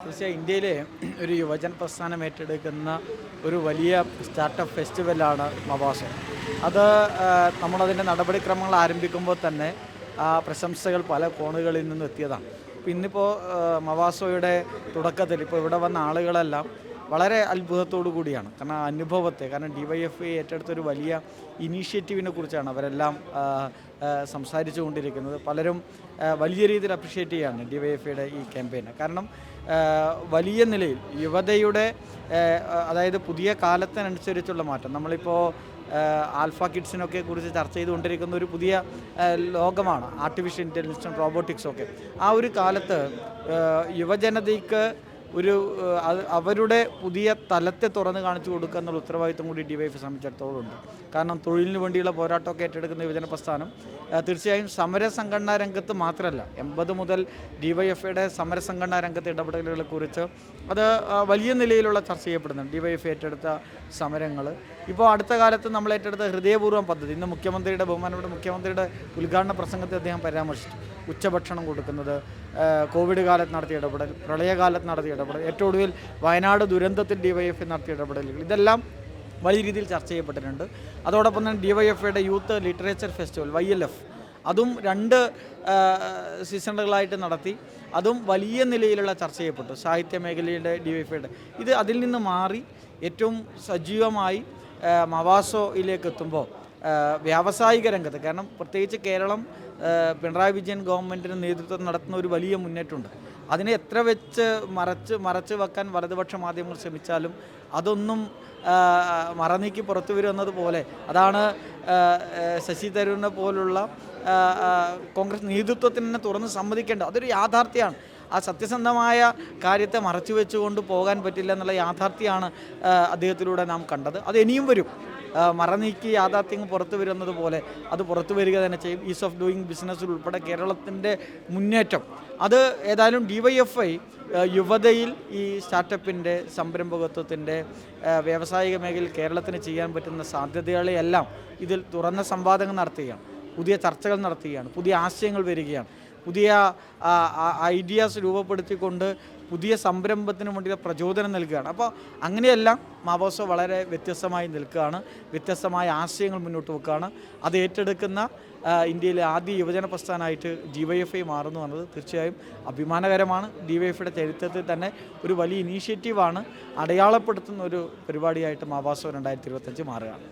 തീർച്ചയായും ഇന്ത്യയിലെ ഒരു യുവജന പ്രസ്ഥാനം ഏറ്റെടുക്കുന്ന ഒരു വലിയ സ്റ്റാർട്ടപ്പ് ഫെസ്റ്റിവലാണ് മവാസോ. അത് നമ്മളതിൻ്റെ നടപടിക്രമങ്ങൾ ആരംഭിക്കുമ്പോൾ തന്നെ പ്രശംസകൾ പല കോണുകളിൽ നിന്നും എത്തിയതാണ്. ഇന്നിപ്പോൾ മവാസോയുടെ തുടക്കത്തിൽ ഇപ്പോൾ ഇവിടെ വന്ന ആളുകളെല്ലാം വളരെ അത്ഭുതത്തോടു കൂടിയാണ്. കാരണം അനുഭവത്തെ, കാരണം DYFI ഏറ്റെടുത്തൊരു വലിയ ഇനീഷ്യേറ്റീവിനെ കുറിച്ചാണ് അവരെല്ലാം സംസാരിച്ചു കൊണ്ടിരിക്കുന്നത്. പലരും വലിയ രീതിയിൽ അപ്രിഷ്യേറ്റ് ചെയ്യുകയാണ് DYFIയുടെ ഈ ക്യാമ്പയിനെ. കാരണം വലിയ നിലയിൽ യുവതയുടെ അതായത് പുതിയ കാലത്തിനനുസരിച്ചുള്ള മാറ്റം, നമ്മളിപ്പോൾ ആൽഫ കിഡ്സിനൊക്കെ കുറിച്ച് ചർച്ച ചെയ്തുകൊണ്ടിരിക്കുന്ന ഒരു പുതിയ ലോകമാണ് ആർട്ടിഫിഷ്യൽ ഇൻ്റലിജൻസും റോബോട്ടിക്സും ഒക്കെ. ആ ഒരു കാലത്ത് യുവജനതയ്ക്ക് ഒരു അവരുടെ പുതിയ തലത്തെ തുറന്ന് കാണിച്ചു കൊടുക്കുക എന്നുള്ള ഉത്തരവാദിത്വം കൂടി DYFI സംബന്ധിച്ചിടത്തോളം ഉണ്ട്. കാരണം തൊഴിലിന് വേണ്ടിയുള്ള പോരാട്ടമൊക്കെ ഏറ്റെടുക്കുന്ന യുവജന പ്രസ്ഥാനം തീർച്ചയായും സമരസംഘടനാ രംഗത്ത് മാത്രമല്ല, 80 മുതൽ DYFIയുടെ സമരസംഘടനാ രംഗത്തെ ഇടപെടലുകളെക്കുറിച്ച് അത് വലിയ നിലയിലുള്ള ചർച്ച ചെയ്യപ്പെടുന്നുണ്ട്. DYFI ഏറ്റെടുത്ത സമരങ്ങൾ, ഇപ്പോൾ അടുത്ത കാലത്ത് നമ്മൾ ഏറ്റെടുത്ത ഹൃദയപൂർവ്വം പദ്ധതി, ഇന്ന് ബഹുമാനപ്പെട്ട മുഖ്യമന്ത്രിയുടെ ഉദ്ഘാടന പ്രസംഗത്തിൽ അദ്ദേഹം പരാമർശിച്ചു. ഉച്ചഭക്ഷണം കൊടുക്കുന്നത്, കോവിഡ് കാലത്ത് നടത്തിയ ഇടപെടൽ, പ്രളയകാലത്ത് നടത്തിയ ഇടപെടൽ, ഏറ്റവും ഒടുവിൽ വയനാട് ദുരന്തത്തിൽ DYFI നടത്തിയ ഇടപെടലുകൾ, ഇതെല്ലാം വലിയ രീതിയിൽ ചർച്ച ചെയ്യപ്പെട്ടിട്ടുണ്ട്. അതോടൊപ്പം തന്നെ DYFIയുടെ യൂത്ത് ലിറ്ററേച്ചർ ഫെസ്റ്റിവൽ YLF അതും 2 സീസണുകളായിട്ട് നടത്തി. അതും വലിയ നിലയിലുള്ള ചർച്ച ചെയ്യപ്പെട്ടു. സാഹിത്യ മേഖലയുടെ DYFIയുടെ ഇത് അതിൽ നിന്ന് മാറി ഏറ്റവും സജീവമായി മവാസോയിലേക്ക് എത്തുമ്പോൾ വ്യാവസായിക രംഗത്ത്, കാരണം പ്രത്യേകിച്ച് കേരളം പിണറായി വിജയൻ ഗവൺമെൻറ്റിന് നേതൃത്വം നടത്തുന്ന ഒരു വലിയ മുന്നേറ്റമുണ്ട്. അതിനെ എത്ര വെച്ച് മറച്ച് വെക്കാൻ വലതുപക്ഷ മാധ്യമങ്ങൾ ശ്രമിച്ചാലും അതൊന്നും മറനീക്കി പുറത്തു വരുന്നതുപോലെ, അതാണ് ശശി തരൂരിനെ പോലുള്ള കോൺഗ്രസ് നേതൃത്വത്തിന് തന്നെ തുറന്ന് സമ്മതിക്കേണ്ടത്. അതൊരു യാഥാർത്ഥ്യമാണ്. ആ സത്യസന്ധമായ കാര്യത്തെ മറച്ചു വെച്ചുകൊണ്ട് പോകാൻ പറ്റില്ല എന്നുള്ള യാഥാർത്ഥ്യമാണ് അദ്ദേഹത്തിലൂടെ നാം കണ്ടത്. അത് ഇനിയും വരും. മറനീക്കി യാഥാർത്ഥ്യങ്ങൾ പുറത്തു വരുന്നത് പോലെ അത് പുറത്തു വരിക തന്നെ ചെയ്യും. ഈസ് ഓഫ് ഡൂയിങ് ബിസിനസ്സിൽ ഉൾപ്പെടെ കേരളത്തിൻ്റെ മുന്നേറ്റം അത് ഏതായാലും DYFI യുവതയിൽ ഈ സ്റ്റാർട്ടപ്പിൻ്റെ സംരംഭകത്വത്തിൻ്റെ വ്യാവസായിക മേഖലയിൽ കേരളത്തിന് ചെയ്യാൻ പറ്റുന്ന സാധ്യതകളെയെല്ലാം ഇതിൽ തുറന്ന സംവാദങ്ങൾ നടത്തുകയാണ്, പുതിയ ചർച്ചകൾ നടത്തുകയാണ്, പുതിയ ആശയങ്ങൾ വരികയാണ്, പുതിയ ഐഡിയാസ് രൂപപ്പെടുത്തിക്കൊണ്ട് പുതിയ സംരംഭത്തിന് വേണ്ടി പ്രചോദനം നൽകുകയാണ്. അപ്പോൾ അങ്ങനെയെല്ലാം മവാസോ വളരെ വ്യത്യസ്തമായി നിൽക്കുകയാണ്, വ്യത്യസ്തമായ ആശയങ്ങൾ മുന്നോട്ട് വെക്കുകയാണ്. അത് ഏറ്റെടുക്കുന്ന ഇന്ത്യയിലെ ആദ്യ യുവജന പ്രസ്ഥാനമായിട്ട് DYFI മാറുന്നു എന്നത് തീർച്ചയായും അഭിമാനകരമാണ്. DYFIയുടെ ചരിത്രത്തിൽ തന്നെ ഒരു വലിയ ഇനീഷ്യേറ്റീവാണ്, അടയാളപ്പെടുത്തുന്ന ഒരു പരിപാടിയായിട്ട് മവാസോ 2025 മാറുകയാണ്.